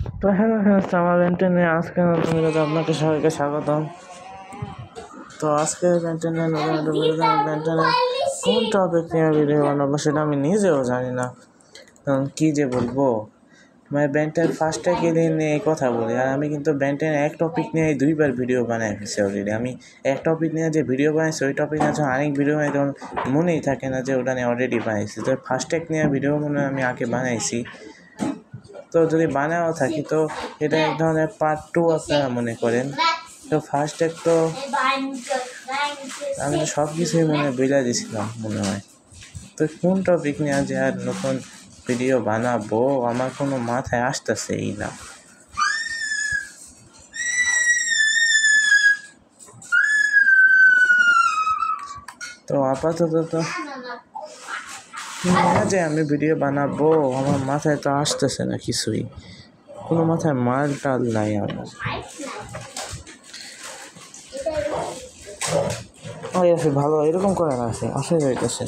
তো hello friends, আমার বেন্টেনে আজকে নতুন ভিডিওতে আপনাকে সবাইকে স্বাগতম। তো আজকে বেন্টেনে নতুন একটা ভিডিওতে আমি বেন্টেনে কোন টপিক নিয়ে ভিডিও বানাবো সেটা আমি নিজেও জানি না, কারণ কী যে বলবো। মানে বেন্টেন ফার্স্টে দিন নিয়ে এই কথা বলি, আর আমি কিন্তু বেন্টেন এক টপিক নিয়ে দুইবার ভিডিও বানাই ফেলছি অলরেডি। আমি এক টপিক নিয়ে যে ভিডিও বানাইছি ওই টপিক নিয়ে যখন আরেক ভিডিও বানাই তখন মনেই থাকে না যে ওটা নিয়ে অলরেডি বানাইছি। তো ফার্স্ট টেক নিয়ে ভিডিও মনে হয় আমি আগে বানাইছি। তো যদি বানাও থাকি তো এটা এক ধরনের পার্ট 2 আপনারা মনে করেন। তো ফার্স্ট এক তো আমি তো সব কিছুই মনে বুঝা দিয়েছিলাম মনে হয়। তো কোন টপিক নিয়ে যে আর নতুন ভিডিও বানাবো আমার কোনো মাথায় আসতেছেই না। তো আপাতত তো যে আমি ভিডিও বানাবো আমার মাথায় তো আসতেছে না কিছুই, কোনো মাথায় মাল টাল নাই আমার। ভালো এরকম করে না, আসে যাইতেছে।